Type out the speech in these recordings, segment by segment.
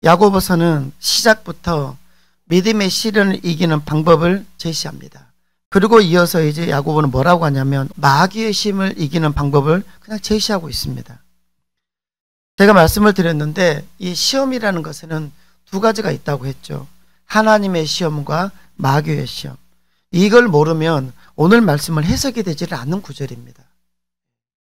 야고보서는 시작부터 믿음의 시련을 이기는 방법을 제시합니다. 그리고 이어서 이제 야고보는 뭐라고 하냐면 마귀의 시험을 이기는 방법을 그냥 제시하고 있습니다. 제가 말씀을 드렸는데 이 시험이라는 것에는 두 가지가 있다고 했죠. 하나님의 시험과 마귀의 시험. 이걸 모르면 오늘 말씀을 해석이 되지를 않는 구절입니다.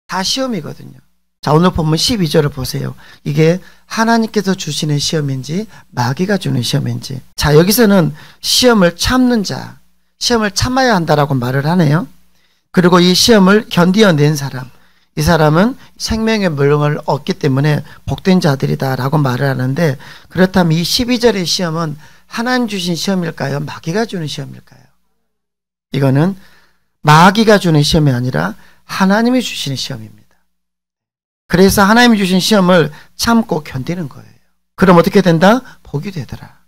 다 시험이거든요. 자, 오늘 본문 12절을 보세요. 이게 하나님께서 주시는 시험인지 마귀가 주는 시험인지. 자, 여기서는 시험을 참는 자, 시험을 참아야 한다라고 말을 하네요. 그리고 이 시험을 견디어낸 사람, 이 사람은 생명의 물령을 얻기 때문에 복된 자들이다라고 말을 하는데, 그렇다면 이 12절의 시험은 하나님 주신 시험일까요? 마귀가 주는 시험일까요? 이거는 마귀가 주는 시험이 아니라 하나님이 주시는 시험입니다. 그래서 하나님이 주신 시험을 참고 견디는 거예요. 그럼 어떻게 된다? 복이 되더라.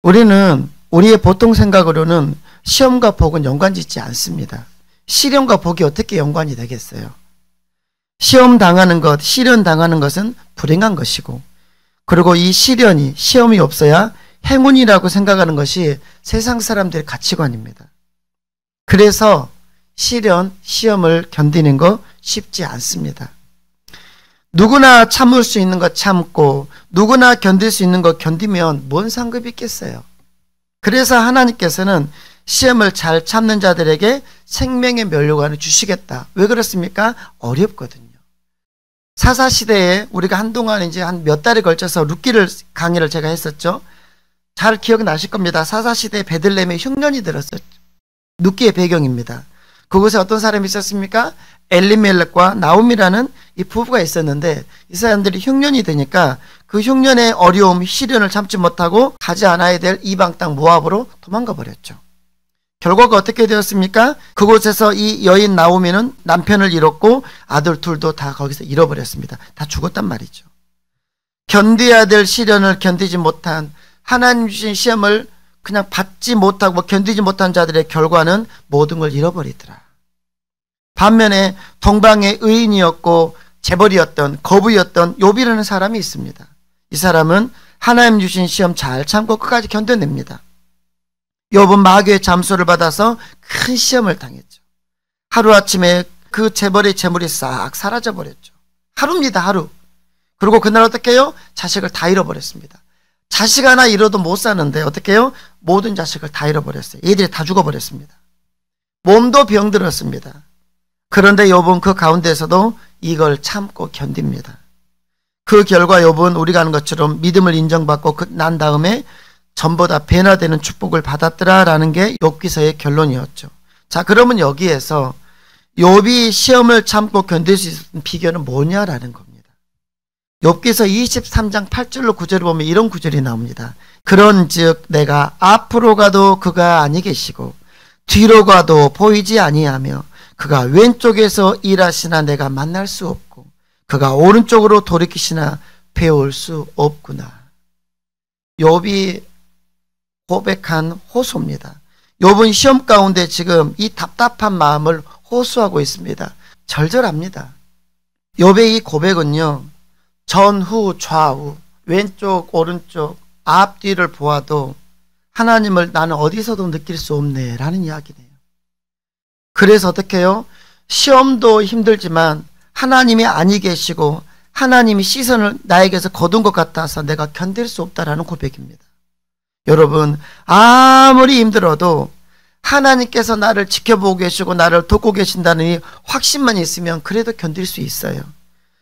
우리는 우리의 보통 생각으로는 시험과 복은 연관짓지 않습니다. 시련과 복이 어떻게 연관이 되겠어요? 시험 당하는 것, 시련 당하는 것은 불행한 것이고, 그리고 이 시련이, 시험이 없어야 행운이라고 생각하는 것이 세상 사람들의 가치관입니다. 그래서 시련, 시험을 견디는 거 쉽지 않습니다. 누구나 참을 수 있는 거 참고 누구나 견딜 수 있는 거 견디면 뭔 상급이 있겠어요. 그래서 하나님께서는 시험을 잘 참는 자들에게 생명의 면류관을 주시겠다. 왜 그렇습니까? 어렵거든요. 사사시대에 우리가 한동안 이제 한 몇 달에 걸쳐서 룻기를 강의를 제가 했었죠. 잘 기억나실 겁니다. 사사시대에 베들레헴에 흉년이 들었었죠. 룻기의 배경입니다. 그곳에 어떤 사람이 있었습니까? 엘리멜렉과 나옴이라는 이 부부가 있었는데, 이 사람들이 흉년이 되니까 그 흉년의 어려움, 시련을 참지 못하고 가지 않아야 될 이방 땅 모압으로 도망가 버렸죠. 결과가 어떻게 되었습니까? 그곳에서 이 여인 나오미는 남편을 잃었고 아들 둘도 다 거기서 잃어버렸습니다. 다 죽었단 말이죠. 견뎌야 될 시련을 견디지 못한, 하나님 주신 시험을 그냥 받지 못하고 견디지 못한 자들의 결과는 모든 걸 잃어버리더라. 반면에 동방의 의인이었고 재벌이었던, 거부였던 욥이라는 사람이 있습니다. 이 사람은 하나님 주신 시험 잘 참고 끝까지 견뎌냅니다. 욥은 마귀의 잠수를 받아서 큰 시험을 당했죠. 하루아침에 그 재벌의 재물이 싹 사라져버렸죠. 하루입니다, 하루. 그리고 그날 어떻게 해요? 자식을 다 잃어버렸습니다. 자식 하나 잃어도 못 사는데 어떻게 해요? 모든 자식을 다 잃어버렸어요. 얘들이 다 죽어버렸습니다. 몸도 병들었습니다. 그런데 욥은 그 가운데서도 이걸 참고 견딥니다. 그 결과 욥은 우리가 아는 것처럼 믿음을 인정받고 난 다음에 전보다 배나 되는 축복을 받았더라라는 게 욥기서의 결론이었죠. 자, 그러면 여기에서 욥이 시험을 참고 견딜 수 있는 비결은 뭐냐라는 겁니다. 욥기서 23장 8절로 9절을 보면 이런 구절이 나옵니다. 그런즉 내가 앞으로 가도 그가 아니 계시고 뒤로 가도 보이지 아니하며 그가 왼쪽에서 일하시나 내가 만날 수 없고 그가 오른쪽으로 돌이키시나 배울 수 없구나. 욥이 고백한 호소입니다. 욥은 시험 가운데 지금 이 답답한 마음을 호소하고 있습니다. 절절합니다. 욥의 이 고백은요, 전후 좌우 왼쪽 오른쪽 앞뒤를 보아도 하나님을 나는 어디서도 느낄 수 없네 라는 이야기네요. 그래서 어떻게 해요? 시험도 힘들지만 하나님이 아니 계시고 하나님이 시선을 나에게서 거둔 것 같아서 내가 견딜 수 없다라는 고백입니다. 여러분, 아무리 힘들어도 하나님께서 나를 지켜보고 계시고 나를 돕고 계신다는 이 확신만 있으면 그래도 견딜 수 있어요.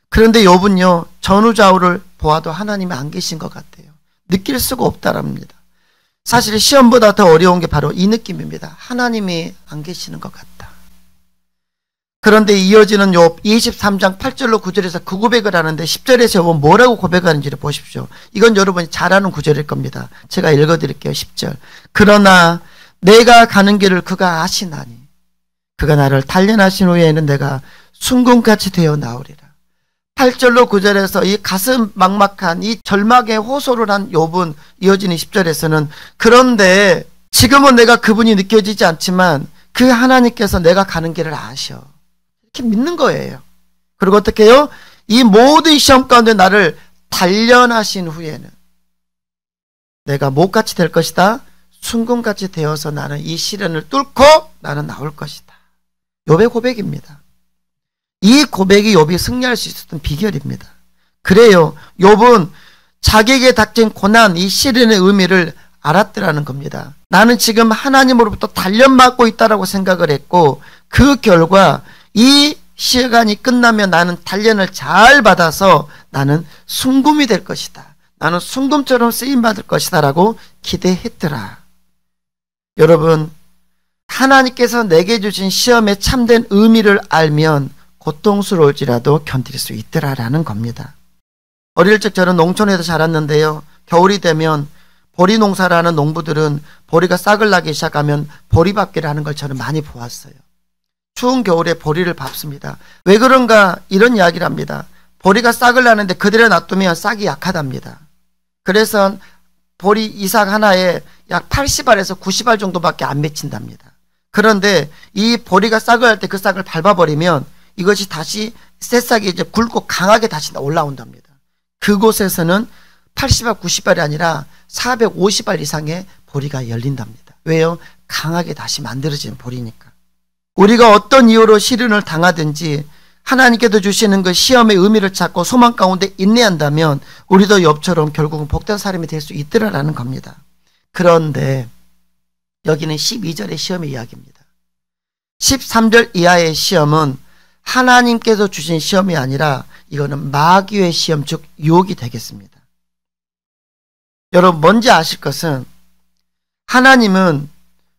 그런데 욥은요, 전후좌우를 보아도 하나님이 안 계신 것 같아요. 느낄 수가 없다랍니다. 사실 시험보다 더 어려운 게 바로 이 느낌입니다. 하나님이 안 계시는 것 같다. 그런데 이어지는 욥 23장 8절로 9절에서 그 고백을 하는데 10절에서 욥은 뭐라고 고백하는지를 보십시오. 이건 여러분이 잘 아는 구절일 겁니다. 제가 읽어드릴게요. 10절. 그러나 내가 가는 길을 그가 아시나니 그가 나를 단련하신 후에는 내가 순금같이 되어 나오리라. 8절로 9절에서 이 가슴 막막한 이 절망의 호소를 한 욥은 이어지는 10절에서는 그런데 지금은 내가 그분이 느껴지지 않지만 그 하나님께서 내가 가는 길을 아셔. 이렇게 믿는 거예요. 그리고 어떻게 해요? 이 모든 시험 가운데 나를 단련하신 후에는 내가 못같이 될 것이다. 순금같이 되어서 나는 이 시련을 뚫고 나는 나올 것이다. 욥의 고백입니다. 이 고백이 욥이 승리할 수 있었던 비결입니다. 그래요. 욥은 자기에게 닥친 고난, 이 시련의 의미를 알았더라는 겁니다. 나는 지금 하나님으로부터 단련받고 있다라고 생각을 했고, 그 결과 이 시간이 끝나면 나는 단련을 잘 받아서 나는 순금이 될 것이다. 나는 순금처럼 쓰임받을 것이다 라고 기대했더라. 여러분, 하나님께서 내게 주신 시험의 참된 의미를 알면 고통스러울지라도 견딜 수 있더라라는 겁니다. 어릴 적 저는 농촌에서 자랐는데요. 겨울이 되면 보리 농사를 하는 농부들은 보리가 싹을 나기 시작하면 보리밥기를 하는 걸 저는 많이 보았어요. 추운 겨울에 보리를 밟습니다. 왜 그런가 이런 이야기를 합니다. 보리가 싹을 나는데 그대로 놔두면 싹이 약하답니다. 그래서 보리 이삭 하나에 약 80알에서 90알 정도밖에 안 맺힌답니다. 그런데 이 보리가 싹을 할 때 그 싹을 밟아버리면 이것이 다시 새싹이 이제 굵고 강하게 다시 올라온답니다. 그곳에서는 80알, 90알이 아니라 450알 이상의 보리가 열린답니다. 왜요? 강하게 다시 만들어진 보리니까. 우리가 어떤 이유로 시련을 당하든지 하나님께서 주시는 그 시험의 의미를 찾고 소망 가운데 인내한다면 우리도 욥처럼 결국은 복된 사람이 될 수 있더라라는 겁니다. 그런데 여기는 12절의 시험의 이야기입니다. 13절 이하의 시험은 하나님께서 주신 시험이 아니라 이거는 마귀의 시험, 즉 유혹이 되겠습니다. 여러분, 뭔지 아실 것은 하나님은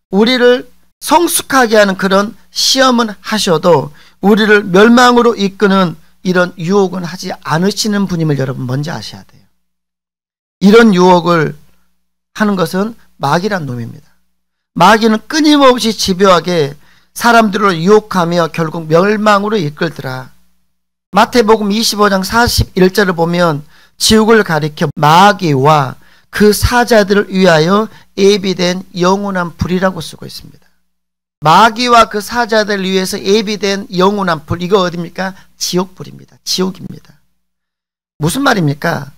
우리를 성숙하게 하는 그런 시험은 하셔도 우리를 멸망으로 이끄는 이런 유혹은 하지 않으시는 분임을 여러분 먼저 아셔야 돼요. 이런 유혹을 하는 것은 마귀란 놈입니다. 마귀는 끊임없이 집요하게 사람들을 유혹하며 결국 멸망으로 이끌더라. 마태복음 25장 41절을 보면 지옥을 가리켜 마귀와 그 사자들을 위하여 예비된 영원한 불이라고 쓰고 있습니다. 마귀와 그 사자들을 위해서 예비된 영원한 불, 이거 어디입니까? 지옥불입니다. 지옥입니다. 무슨 말입니까?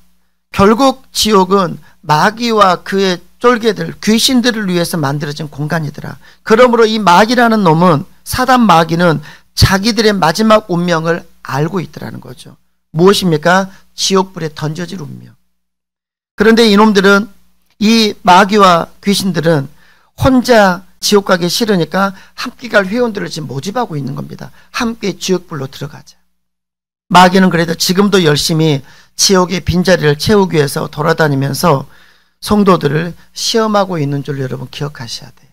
결국 지옥은 마귀와 그의 쫄개들, 귀신들을 위해서 만들어진 공간이더라. 그러므로 이 마귀라는 놈은, 사단 마귀는 자기들의 마지막 운명을 알고 있더라는 거죠. 무엇입니까? 지옥불에 던져질 운명. 그런데 이놈들은, 이 마귀와 귀신들은 혼자 지옥 가기 싫으니까 함께 갈 회원들을 지금 모집하고 있는 겁니다. 함께 지옥불로 들어가자. 마귀는 그래도 지금도 열심히 지옥의 빈자리를 채우기 위해서 돌아다니면서 성도들을 시험하고 있는 줄 여러분 기억하셔야 돼요.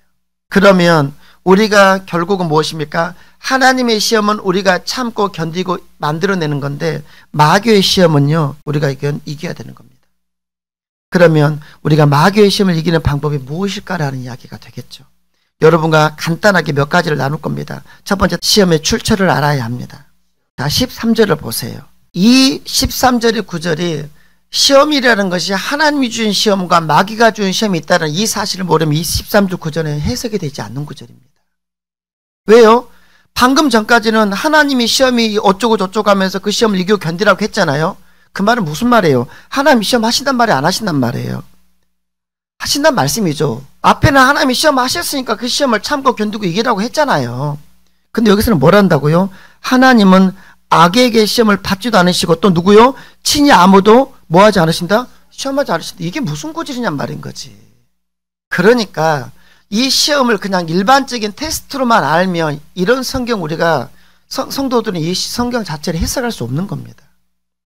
그러면 우리가 결국은 무엇입니까? 하나님의 시험은 우리가 참고 견디고 만들어내는 건데 마귀의 시험은요, 우리가 이겨야 되는 겁니다. 그러면 우리가 마귀의 시험을 이기는 방법이 무엇일까라는 이야기가 되겠죠. 여러분과 간단하게 몇 가지를 나눌 겁니다. 첫 번째, 시험의 출처를 알아야 합니다. 자, 13절을 보세요. 이 13절의 구절이 시험이라는 것이 하나님이 주신 시험과 마귀가 주신 시험이 있다는 이 사실을 모르면 이 13절 구절은 해석이 되지 않는 구절입니다. 왜요? 방금 전까지는 하나님이 시험이 어쩌고 저쩌고 하면서 그 시험을 이기고 견디라고 했잖아요. 그 말은 무슨 말이에요? 하나님이 시험 하신단 말이 안 하신단 말이에요? 하신단 말씀이죠. 앞에는 하나님이 시험 하셨으니까 그 시험을 참고 견디고 이기라고 했잖아요. 근데 여기서는 뭘 한다고요? 하나님은 악에게 시험을 받지도 않으시고 또 누구요? 친히 아무도 뭐 하지 않으신다? 시험하지 않으신다. 이게 무슨 고질이냔 말인 거지. 그러니까 이 시험을 그냥 일반적인 테스트로만 알면 이런 성경 우리가 성도들은 이 성경 자체를 해석할 수 없는 겁니다.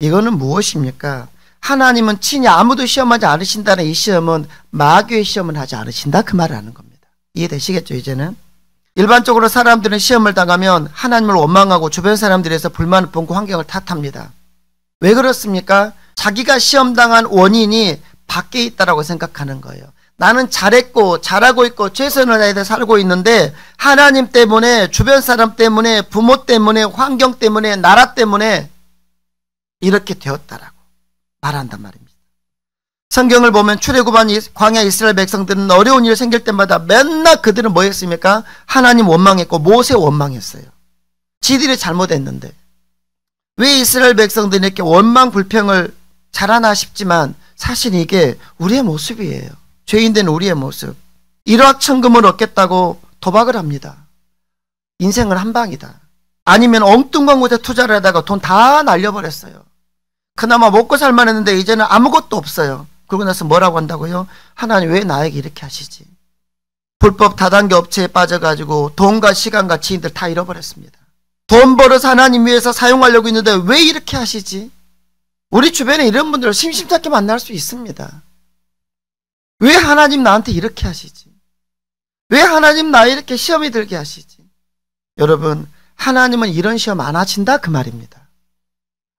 이거는 무엇입니까? 하나님은 친히 아무도 시험하지 않으신다는 이 시험은 마귀의 시험은 하지 않으신다, 그 말을 하는 겁니다. 이해되시겠죠? 이제는 일반적으로 사람들은 시험을 당하면 하나님을 원망하고 주변 사람들에서 불만을 품고 환경을 탓합니다. 왜 그렇습니까? 자기가 시험당한 원인이 밖에 있다고 생각하는 거예요. 나는 잘했고 잘하고 있고 최선을 다해서 살고 있는데 하나님 때문에, 주변 사람 때문에, 부모 때문에, 환경 때문에, 나라 때문에 이렇게 되었다라고 말한단 말입니다. 성경을 보면 출애굽한 광야 이스라엘 백성들은 어려운 일 생길 때마다 맨날 그들은 뭐 했습니까? 하나님 원망했고 모세 원망했어요. 지들이 잘못했는데 왜 이스라엘 백성들이 이렇게 원망 불평을 잘하나 싶지만 사실 이게 우리의 모습이에요. 죄인된 우리의 모습. 일확천금을 얻겠다고 도박을 합니다. 인생은 한 방이다. 아니면 엉뚱한 곳에 투자를 하다가 돈 다 날려버렸어요. 그나마 먹고 살만했는데 이제는 아무것도 없어요. 그러고 나서 뭐라고 한다고요? 하나님 왜 나에게 이렇게 하시지? 불법 다단계 업체에 빠져가지고 돈과 시간과 지인들 다 잃어버렸습니다. 돈 벌어서 하나님 위해서 사용하려고 했는데 왜 이렇게 하시지? 우리 주변에 이런 분들을 심심찮게 만날 수 있습니다. 왜 하나님 나한테 이렇게 하시지? 왜 하나님 나 이렇게 시험이 들게 하시지? 여러분, 하나님은 이런 시험 안 하신다 그 말입니다.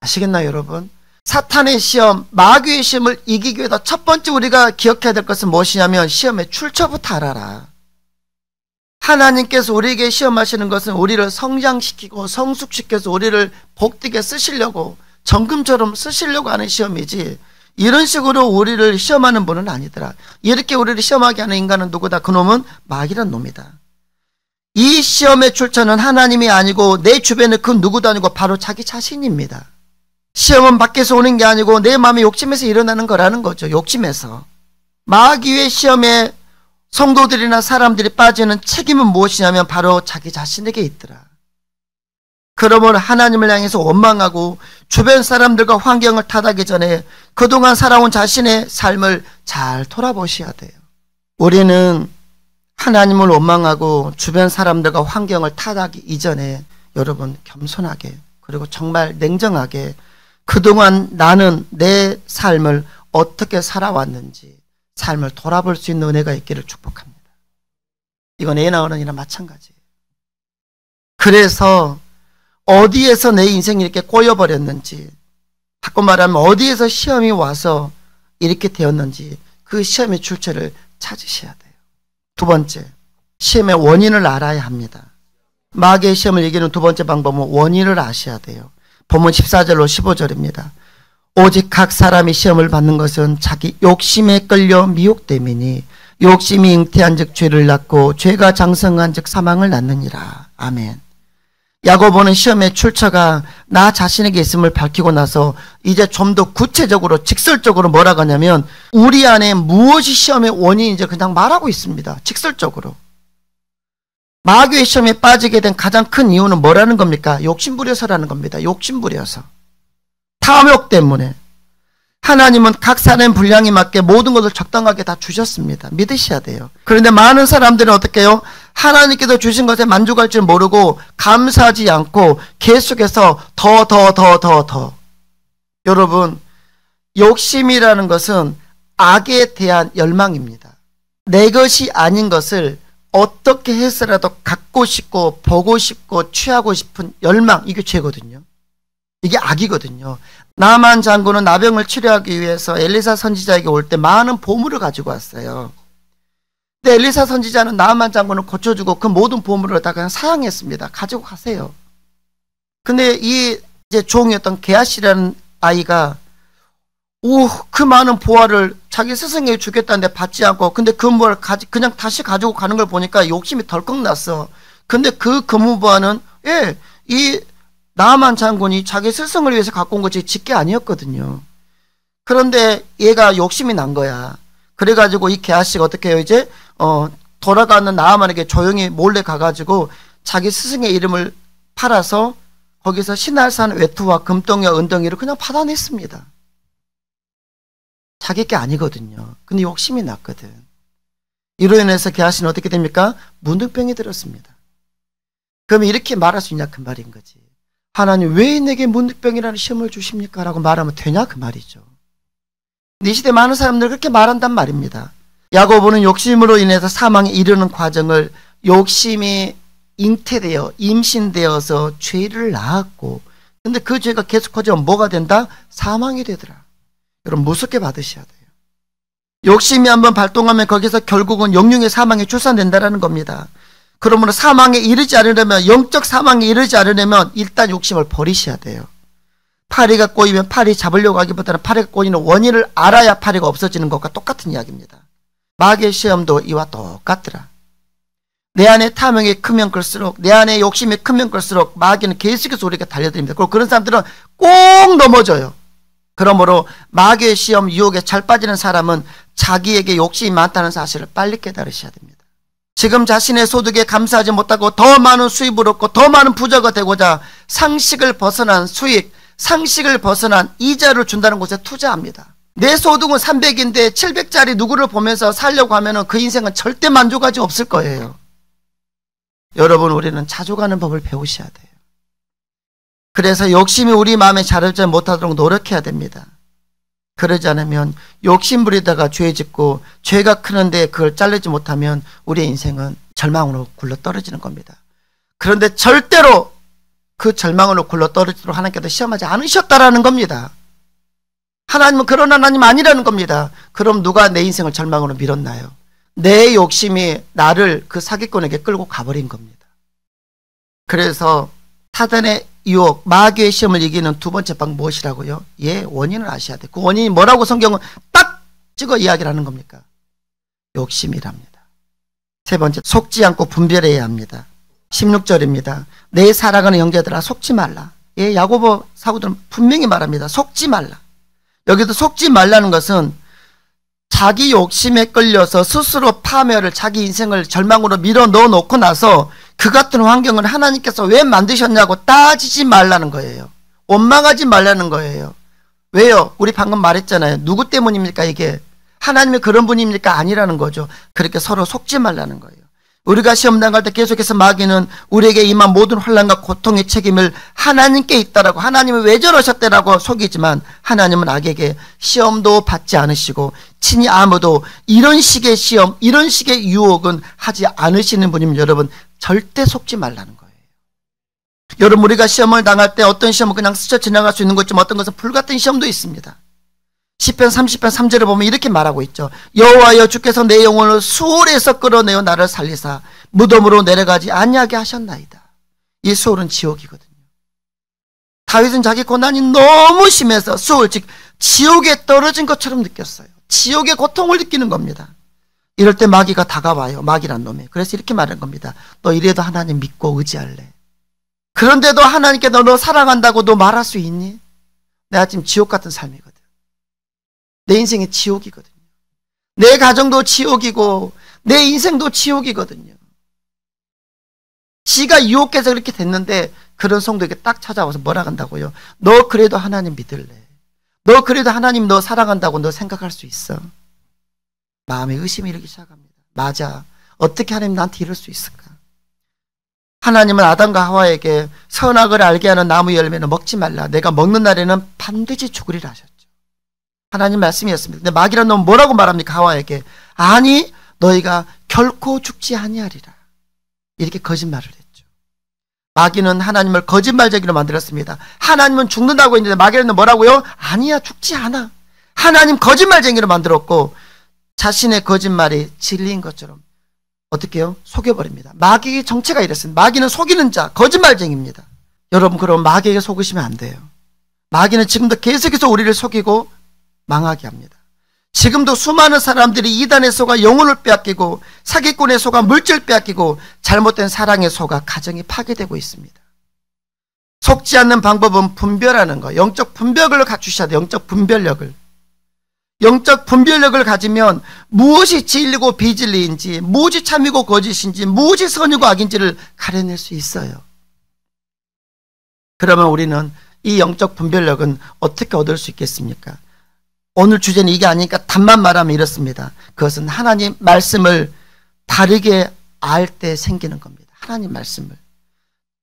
아시겠나요, 여러분? 사탄의 시험, 마귀의 시험을 이기기 위해서 첫 번째 우리가 기억해야 될 것은 무엇이냐면 시험의 출처부터 알아라. 하나님께서 우리에게 시험하시는 것은 우리를 성장시키고 성숙시켜서 우리를 복되게 쓰시려고, 정금처럼 쓰시려고 하는 시험이지, 이런 식으로 우리를 시험하는 분은 아니더라. 이렇게 우리를 시험하게 하는 인간은 누구다? 그놈은 마귀란 놈이다. 이 시험의 출처는 하나님이 아니고 내 주변에 그 누구도 아니고 바로 자기 자신입니다. 시험은 밖에서 오는 게 아니고 내 마음의 욕심에서 일어나는 거라는 거죠. 욕심에서. 마귀의 시험에 성도들이나 사람들이 빠지는 책임은 무엇이냐면 바로 자기 자신에게 있더라. 그러면 하나님을 향해서 원망하고 주변 사람들과 환경을 탓하기 전에 그동안 살아온 자신의 삶을 잘 돌아보셔야 돼요. 우리는 하나님을 원망하고 주변 사람들과 환경을 탓하기 이전에 여러분 겸손하게, 그리고 정말 냉정하게 그동안 나는 내 삶을 어떻게 살아왔는지 삶을 돌아볼 수 있는 은혜가 있기를 축복합니다. 이건 애나 어른이나 마찬가지예요. 그래서 어디에서 내 인생이 이렇게 꼬여버렸는지, 바꿔 말하면 어디에서 시험이 와서 이렇게 되었는지 그 시험의 출처를 찾으셔야 돼요. 두 번째, 시험의 원인을 알아야 합니다. 마귀의 시험을 이기는 두 번째 방법은 원인을 아셔야 돼요. 본문 14절로 15절입니다. 오직 각 사람이 시험을 받는 것은 자기 욕심에 끌려 미혹됨이니 욕심이 잉태한 즉 죄를 낳고 죄가 장성한 즉 사망을 낳느니라. 아멘. 야고보는 시험의 출처가 나 자신에게 있음을 밝히고 나서 이제 좀 더 구체적으로 직설적으로 뭐라고 하냐면 우리 안에 무엇이 시험의 원인인지 그냥 말하고 있습니다. 직설적으로. 마귀의 시험에 빠지게 된 가장 큰 이유는 뭐라는 겁니까? 욕심부려서라는 겁니다. 욕심부려서. 탐욕 때문에. 하나님은 각 사람의 분량에 맞게 모든 것을 적당하게 다 주셨습니다. 믿으셔야 돼요. 그런데 많은 사람들은 어떻게 해요? 하나님께서 주신 것에 만족할 줄 모르고 감사하지 않고 계속해서 더. 여러분, 욕심이라는 것은 악에 대한 열망입니다. 내 것이 아닌 것을 어떻게 해서라도 갖고 싶고 보고 싶고 취하고 싶은 열망, 이게 죄거든요. 이게 악이거든요. 나만 장군은 나병을 치료하기 위해서 엘리사 선지자에게 올 때 많은 보물을 가지고 왔어요. 근데 엘리사 선지자는 나만 장군을 고쳐주고 그 모든 보물을 다 그냥 사양했습니다. 가지고 가세요. 근데 이 이제 종이었던 게하시라는 아이가 그 많은 보화를 자기 스승에게 주겠다는데 받지 않고, 근데 그 보화를 그냥 다시 가지고 가는 걸 보니까 욕심이 덜컥 났어. 근데 그 금은보화는 이 나만 장군이 자기 스승을 위해서 갖고 온 것이 직계 아니었거든요. 그런데 얘가 욕심이 난 거야. 그래가지고 이 게하시가 어떻게 해요? 이제 돌아가는 나아만에게 조용히 몰래 가가지고 자기 스승의 이름을 팔아서 거기서 신할산 외투와 금덩이와 은덩이를 그냥 받아냈습니다. 자기 게 아니거든요. 근데 욕심이 났거든. 이로 인해서 게하시는 어떻게 됩니까? 문둥병이 들었습니다. 그러면 이렇게 말할 수 있냐 그 말인 거지. 하나님 왜 내게 문둥병이라는 시험을 주십니까? 라고 말하면 되냐 그 말이죠. 이 시대 많은 사람들 그렇게 말한단 말입니다. 야고보는 욕심으로 인해서 사망에 이르는 과정을 욕심이 잉태되어 임신되어서 죄를 낳았고, 근데 그 죄가 계속 커지면 뭐가 된다? 사망이 되더라. 여러분 무섭게 받으셔야 돼요. 욕심이 한번 발동하면 거기서 결국은 영육의 사망에 출산된다는 겁니다. 그러므로 사망에 이르지 않으려면, 영적 사망에 이르지 않으려면 일단 욕심을 버리셔야 돼요. 파리가 꼬이면 파리 잡으려고 하기보다는 파리가 꼬이는 원인을 알아야 파리가 없어지는 것과 똑같은 이야기입니다. 마귀의 시험도 이와 똑같더라. 내 안에 탐욕이 크면 클수록, 내 안에 욕심이 크면 클수록 마귀는 계속해서 우리에게 달려듭니다. 그리고 그런 사람들은 꼭 넘어져요. 그러므로 마귀의 시험 유혹에 잘 빠지는 사람은 자기에게 욕심이 많다는 사실을 빨리 깨달으셔야 됩니다. 지금 자신의 소득에 감사하지 못하고 더 많은 수입을 얻고 더 많은 부자가 되고자 상식을 벗어난 수익, 상식을 벗어난 이자를 준다는 곳에 투자합니다. 내 소득은 300인데 700짜리 누구를 보면서 살려고 하면 그 인생은 절대 만족하지 없을 거예요. 여러분, 우리는 자주 가는 법을 배우셔야 돼요. 그래서 욕심이 우리 마음에 자르지 못하도록 노력해야 됩니다. 그러지 않으면 욕심 부리다가 죄 짓고 죄가 크는데 그걸 자르지 못하면 우리의 인생은 절망으로 굴러 떨어지는 겁니다. 그런데 절대로 그 절망으로 굴러 떨어지도록 하나님께서 시험하지 않으셨다라는 겁니다. 하나님은 그런 하나님 아니라는 겁니다. 그럼 누가 내 인생을 절망으로 밀었나요? 내 욕심이 나를 그 사기꾼에게 끌고 가버린 겁니다. 그래서 사단의 유혹, 마귀의 시험을 이기는 두 번째 방법 무엇이라고요? 원인을 아셔야 돼요. 그 원인이 뭐라고 성경은 딱 찍어 이야기를 하는 겁니까? 욕심이랍니다. 세 번째, 속지 않고 분별해야 합니다. 16절입니다. 내 사랑하는 형제들아 속지 말라. 야고보 사도들은 분명히 말합니다. 속지 말라. 여기도 속지 말라는 것은 자기 욕심에 끌려서 스스로 파멸을, 자기 인생을 절망으로 밀어 넣어 놓고 나서 그 같은 환경을 하나님께서 왜 만드셨냐고 따지지 말라는 거예요. 원망하지 말라는 거예요. 왜요? 우리 방금 말했잖아요. 누구 때문입니까 이게? 하나님이 그런 분입니까? 아니라는 거죠. 그렇게 서로 속지 말라는 거예요. 우리가 시험 당할 때 계속해서 마귀는 우리에게 임한 모든 혼란과 고통의 책임을 하나님께 있다라고, 하나님은 왜 저러셨대라고 속이지만 하나님은 악에게 시험도 받지 않으시고 친히 아무도 이런 식의 시험, 이런 식의 유혹은 하지 않으시는 분이면 여러분 절대 속지 말라는 거예요. 여러분, 우리가 시험을 당할 때 어떤 시험은 그냥 스쳐 지나갈 수 있는 것 있지만 어떤 것은 불같은 시험도 있습니다. 시편 30편 3절을 보면 이렇게 말하고 있죠. 여호와여, 주께서 내 영혼을 수월에서 끌어내어 나를 살리사 무덤으로 내려가지 아니하게 하셨나이다. 이 수월은 지옥이거든요. 다윗은 자기 고난이 너무 심해서 수월, 즉 지옥에 떨어진 것처럼 느꼈어요. 지옥의 고통을 느끼는 겁니다. 이럴 때 마귀가 다가와요. 마귀란 놈이. 그래서 이렇게 말한 겁니다. 너 이래도 하나님 믿고 의지할래? 그런데도 하나님께 너 사랑한다고 너 말할 수 있니? 내가 지금 지옥 같은 삶이거든. 내 인생이 지옥이거든요. 내 가정도 지옥이고 내 인생도 지옥이거든요. 지가 유혹해서 그렇게 됐는데 그런 성도에게 딱 찾아와서 뭐라 한다고요? 너 그래도 하나님 믿을래? 너 그래도 하나님 너 사랑한다고 너 생각할 수 있어? 마음에 의심이 일기 시작합니다. 맞아. 어떻게 하나님 나한테 이럴 수 있을까? 하나님은 아담과 하와에게 선악을 알게 하는 나무 열매는 먹지 말라. 내가 먹는 날에는 반드시 죽으리라 하셨죠. 하나님 말씀이었습니다. 근데 마귀란 놈은 뭐라고 말합니까? 하와에게. 아니, 너희가 결코 죽지 아니하리라. 이렇게 거짓말을 했죠. 마귀는 하나님을 거짓말쟁이로 만들었습니다. 하나님은 죽는다고 했는데 마귀는 뭐라고요? 아니야, 죽지 않아. 하나님 거짓말쟁이로 만들었고 자신의 거짓말이 진리인 것처럼 어떻게 해요? 속여버립니다. 마귀의 정체가 이랬습니다. 마귀는 속이는 자, 거짓말쟁이입니다. 여러분, 그럼 마귀에게 속으시면 안 돼요. 마귀는 지금도 계속해서 우리를 속이고 망하게 합니다. 지금도 수많은 사람들이 이단에 속아 영혼을 빼앗기고 사기꾼에 속아 물질 빼앗기고 잘못된 사랑에 속아 가정이 파괴되고 있습니다. 속지 않는 방법은 분별하는 거, 영적 분별력을 갖추셔야 돼요. 영적 분별력을. 영적 분별력을 가지면 무엇이 진리고 비진리인지, 무엇이 참이고 거짓인지, 무엇이 선이고 악인지를 가려낼 수 있어요. 그러면 우리는 이 영적 분별력은 어떻게 얻을 수 있겠습니까? 오늘 주제는 이게 아니니까 답만 말하면 이렇습니다. 그것은 하나님 말씀을 바르게 알 때 생기는 겁니다. 하나님 말씀을.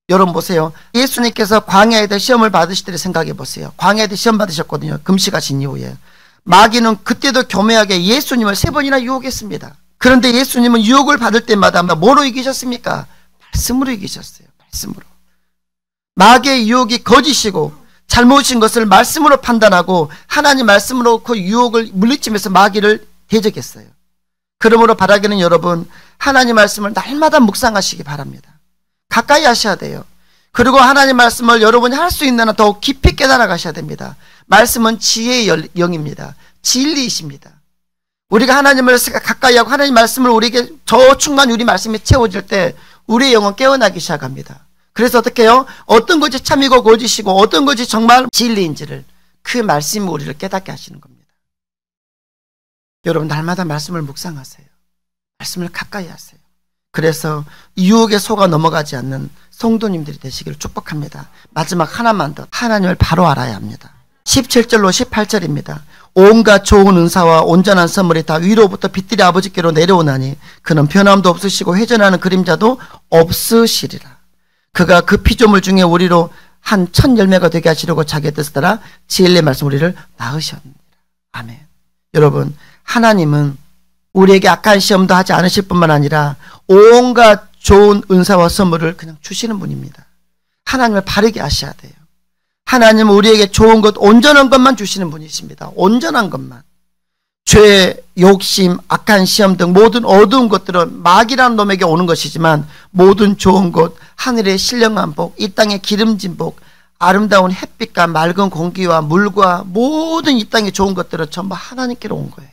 여러분 보세요. 예수님께서 광야에서 시험을 받으실 때를 생각해 보세요. 광야에서 시험 받으셨거든요. 금식하신 이후에. 마귀는 그때도 교묘하게 예수님을 3번이나 유혹했습니다. 그런데 예수님은 유혹을 받을 때마다 뭐로 이기셨습니까? 말씀으로 이기셨어요. 말씀으로. 마귀의 유혹이 거짓이고 잘못인 것을 말씀으로 판단하고 하나님 말씀으로 그 유혹을 물리치면서 마귀를 대적했어요. 그러므로 바라기는 여러분, 하나님 말씀을 날마다 묵상하시기 바랍니다. 가까이 하셔야 돼요. 그리고 하나님 말씀을 여러분이 할 수 있는 한 더욱 깊이 깨달아 가셔야 됩니다. 말씀은 지혜의 영입니다. 진리이십니다. 우리가 하나님을 가까이 하고 하나님 말씀을 우리에게 저 충만 우리 말씀이 채워질 때 우리의 영은 깨어나기 시작합니다. 그래서 어떻게 해요? 어떤 것이 참이고 거짓이고 어떤 것이 정말 진리인지를 그 말씀이 우리를 깨닫게 하시는 겁니다. 여러분 날마다 말씀을 묵상하세요. 말씀을 가까이 하세요. 그래서 유혹에 속아 넘어가지 않는 성도님들이 되시기를 축복합니다. 마지막 하나만 더, 하나님을 바로 알아야 합니다. 17절로 18절입니다. 온갖 좋은 은사와 온전한 선물이 다 위로부터 빛들이 아버지께로 내려오나니 그는 변함도 없으시고 회전하는 그림자도 없으시리라. 그가 그 피조물 중에 우리로 한 천 열매가 되게 하시려고 자기의 뜻을 따라 진리의 말씀 우리를 낳으셨느니라. 아멘. 여러분, 하나님은 우리에게 악한 시험도 하지 않으실 뿐만 아니라 온갖 좋은 은사와 선물을 그냥 주시는 분입니다. 하나님을 바르게 하셔야 돼요. 하나님은 우리에게 좋은 것, 온전한 것만 주시는 분이십니다. 온전한 것만. 죄, 욕심, 악한 시험 등 모든 어두운 것들은 마귀라는 놈에게 오는 것이지만 모든 좋은 것, 하늘의 신령한 복, 이 땅의 기름진 복, 아름다운 햇빛과 맑은 공기와 물과 모든 이 땅의 좋은 것들은 전부 하나님께로 온 거예요.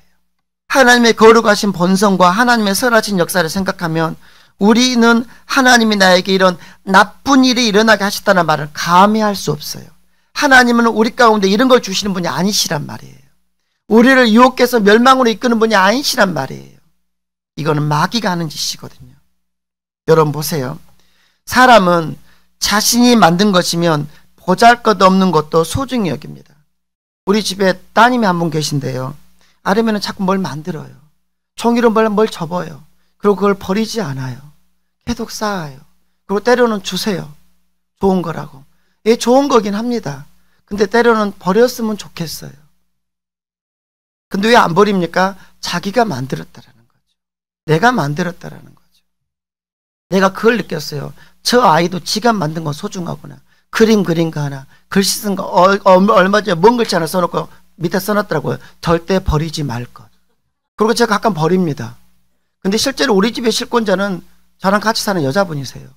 하나님의 거룩하신 본성과 하나님의 선하신 역사를 생각하면 우리는 하나님이 나에게 이런 나쁜 일이 일어나게 하셨다는 말을 감히할 수 없어요. 하나님은 우리 가운데 이런 걸 주시는 분이 아니시란 말이에요. 우리를 유혹해서 멸망으로 이끄는 분이 아니시란 말이에요. 이거는 마귀가 하는 짓이거든요. 여러분 보세요. 사람은 자신이 만든 것이면 보잘것없는 것도 소중히 여깁니다. 우리 집에 따님이 한 분 계신데요. 아르면은 자꾸 뭘 만들어요. 종이로 뭘 접어요. 그리고 그걸 버리지 않아요. 계속 쌓아요. 그리고 때로는 주세요. 좋은 거라고. 예, 좋은 거긴 합니다. 근데 때로는 버렸으면 좋겠어요. 근데 왜 안 버립니까? 자기가 만들었다라는 거죠. 내가 만들었다라는 거죠. 내가 그걸 느꼈어요. 저 아이도 지가 만든 건 소중하구나. 그림 그린 거 하나, 글씨 쓴 거 얼마 전에 먼 글씨 하나 써놓고 밑에 써놨더라고요. 절대 버리지 말 것. 그리고 제가 가끔 버립니다. 근데 실제로 우리 집의 실권자는 저랑 같이 사는 여자분이세요.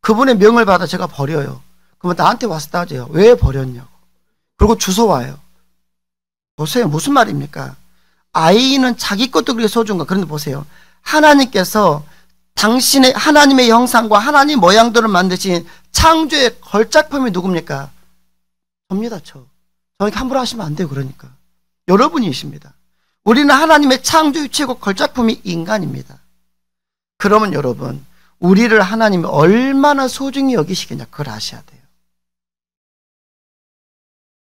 그분의 명을 받아 제가 버려요. 그러면 나한테 와서 따져요. 왜 버렸냐고. 그리고 주워 와요. 보세요. 무슨 말입니까? 아이는 자기 것도 그렇게 소중한. 그런데 보세요. 하나님께서 당신의 하나님의 형상과 하나님 모양들을 만드신 창조의 걸작품이 누굽니까? 접니다. 저에게 함부로 하시면 안 돼요. 그러니까 여러분이십니다. 우리는 하나님의 창조의 최고 걸작품이 인간입니다. 그러면 여러분, 우리를 하나님이 얼마나 소중히 여기시겠냐, 그걸 아셔야 돼요.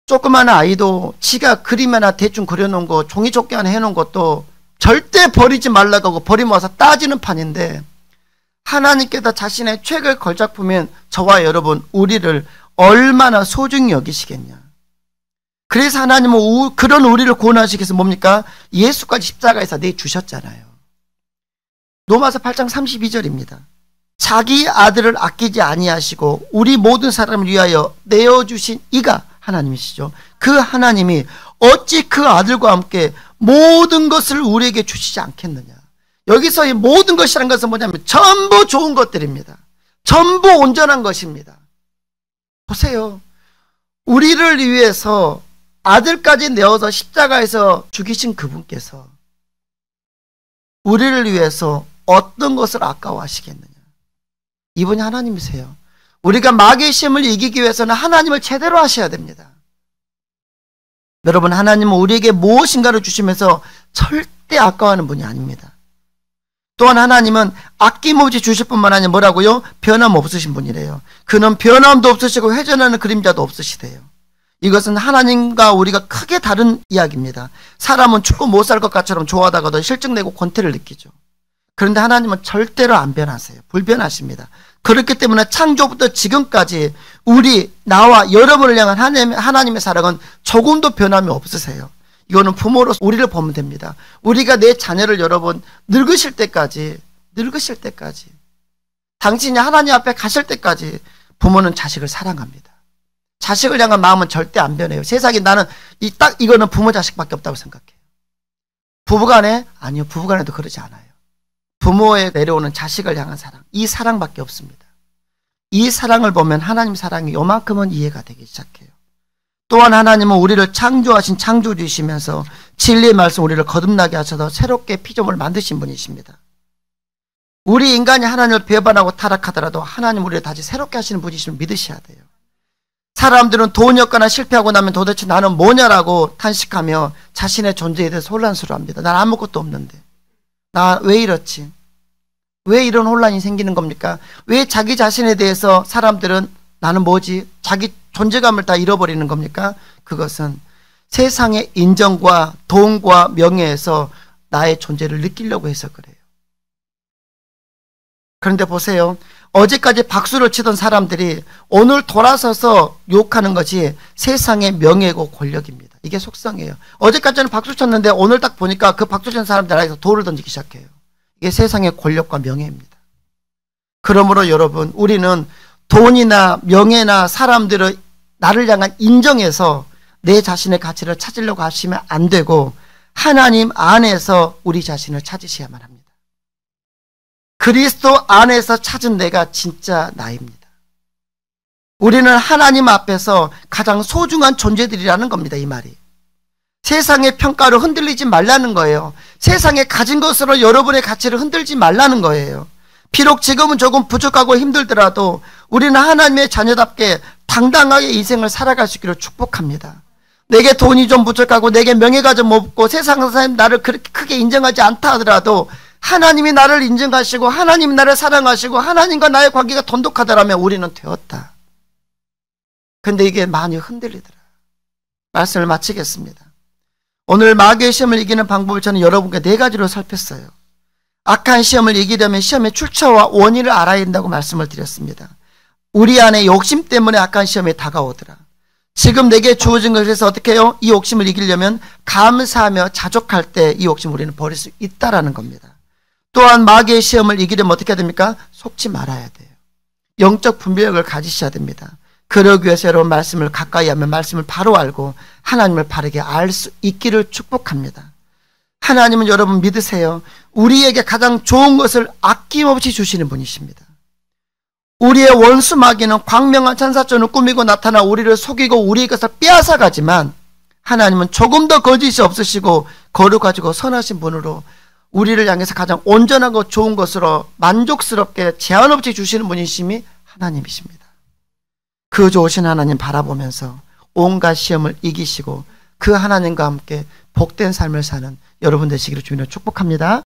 조그마한 아이도 지가 그림 하나 대충 그려놓은 거, 종이 조끼 하나 해놓은 것도 절대 버리지 말라고 하고 버리면 와서 따지는 판인데, 하나님께서 자신의 최고의 걸작품인 저와 여러분, 우리를 얼마나 소중히 여기시겠냐. 그래서 하나님은 그런 우리를 구원하시기 위해서 뭡니까? 예수까지 십자가에서 내주셨잖아요. 로마서 8장 32절입니다. 자기 아들을 아끼지 아니하시고 우리 모든 사람을 위하여 내어주신 이가 하나님이시죠. 그 하나님이 어찌 그 아들과 함께 모든 것을 우리에게 주시지 않겠느냐. 여기서 이 모든 것이라는 것은 뭐냐면 전부 좋은 것들입니다. 전부 온전한 것입니다. 보세요. 우리를 위해서 아들까지 내어서 십자가에서 죽이신 그분께서 우리를 위해서 어떤 것을 아까워하시겠느냐. 이분이 하나님이세요. 우리가 마귀의 시험을 이기기 위해서는 하나님을 제대로 하셔야 됩니다. 여러분, 하나님은 우리에게 무엇인가를 주시면서 절대 아까워하는 분이 아닙니다. 또한 하나님은 아낌없이 주실 뿐만 아니라 뭐라고요? 변함없으신 분이래요. 그는 변함도 없으시고 회전하는 그림자도 없으시대요. 이것은 하나님과 우리가 크게 다른 이야기입니다. 사람은 죽고 못 살 것 같처럼 좋아하다가도 실증내고 권태를 느끼죠. 그런데 하나님은 절대로 안 변하세요. 불변하십니다. 그렇기 때문에 창조부터 지금까지 나와 여러분을 향한 하나님의 사랑은 조금도 변함이 없으세요. 이거는 부모로서 우리를 보면 됩니다. 우리가 내 자녀를 여러분 늙으실 때까지 당신이 하나님 앞에 가실 때까지 부모는 자식을 사랑합니다. 자식을 향한 마음은 절대 안 변해요. 세상에 나는 이거는 부모 자식밖에 없다고 생각해요. 부부간에? 아니요. 부부간에도 그러지 않아요. 부모에 내려오는 자식을 향한 사랑, 이 사랑밖에 없습니다. 이 사랑을 보면 하나님 사랑이 요만큼은 이해가 되기 시작해요. 또한 하나님은 우리를 창조하신 창조주이시면서 진리의 말씀 우리를 거듭나게 하셔서 새롭게 피조물을 만드신 분이십니다. 우리 인간이 하나님을 배반하고 타락하더라도 하나님 우리를 다시 새롭게 하시는 분이심을 믿으셔야 돼요. 사람들은 돈이 없거나 실패하고 나면 도대체 나는 뭐냐라고 탄식하며 자신의 존재에 대해서 혼란스러워합니다. 난 아무것도 없는데. 나 왜 이렇지? 왜 이런 혼란이 생기는 겁니까? 왜 자기 자신에 대해서 사람들은 나는 뭐지? 자기 존재감을 다 잃어버리는 겁니까? 그것은 세상의 인정과 돈과 명예에서 나의 존재를 느끼려고 해서 그래요. 그런데 보세요. 어제까지 박수를 치던 사람들이 오늘 돌아서서 욕하는 것이 세상의 명예고 권력입니다. 이게 속성이에요. 어제까지는 박수 쳤는데 오늘 딱 보니까 그 박수 친 사람들 안에서 돌을 던지기 시작해요. 이게 세상의 권력과 명예입니다. 그러므로 여러분, 우리는 돈이나 명예나 사람들의 나를 향한 인정에서 내 자신의 가치를 찾으려고 하시면 안 되고 하나님 안에서 우리 자신을 찾으셔야만 합니다. 그리스도 안에서 찾은 내가 진짜 나입니다. 우리는 하나님 앞에서 가장 소중한 존재들이라는 겁니다. 이 말이. 세상의 평가로 흔들리지 말라는 거예요. 세상에 가진 것으로 여러분의 가치를 흔들지 말라는 거예요. 비록 지금은 조금 부족하고 힘들더라도 우리는 하나님의 자녀답게 당당하게 인생을 살아갈 수 있기를 축복합니다. 내게 돈이 좀 부족하고 내게 명예가 좀 없고 세상에서 나를 그렇게 크게 인정하지 않다 하더라도 하나님이 나를 인정하시고 하나님이 나를 사랑하시고 하나님과 나의 관계가 돈독하더라면 우리는 되었다. 근데 이게 많이 흔들리더라. 말씀을 마치겠습니다. 오늘 마귀의 시험을 이기는 방법을 저는 여러분께 4가지로 살폈어요. 악한 시험을 이기려면 시험의 출처와 원인을 알아야 된다고 말씀을 드렸습니다. 우리 안에 욕심 때문에 악한 시험이 다가오더라. 지금 내게 주어진 것에서 어떻게 해요? 이 욕심을 이기려면 감사하며 자족할 때 이 욕심 우리는 버릴 수 있다라는 겁니다. 또한 마귀의 시험을 이기려면 어떻게 해야 됩니까? 속지 말아야 돼요. 영적 분별력을 가지셔야 됩니다. 그러기 위해서 여러분 말씀을 가까이 하면 말씀을 바로 알고 하나님을 바르게 알 수 있기를 축복합니다. 하나님은 여러분 믿으세요. 우리에게 가장 좋은 것을 아낌없이 주시는 분이십니다. 우리의 원수 마귀는 광명한 천사처럼 꾸미고 나타나 우리를 속이고 우리의 것을 빼앗아 가지만 하나님은 조금 더 거짓이 없으시고 거룩하시고 선하신 분으로 우리를 향해서 가장 온전하고 좋은 것으로 만족스럽게 제한 없이 주시는 분이심이 하나님이십니다. 그 좋으신 하나님 바라보면서 온갖 시험을 이기시고 그 하나님과 함께 복된 삶을 사는 여러분 되시기를 주님으로 축복합니다.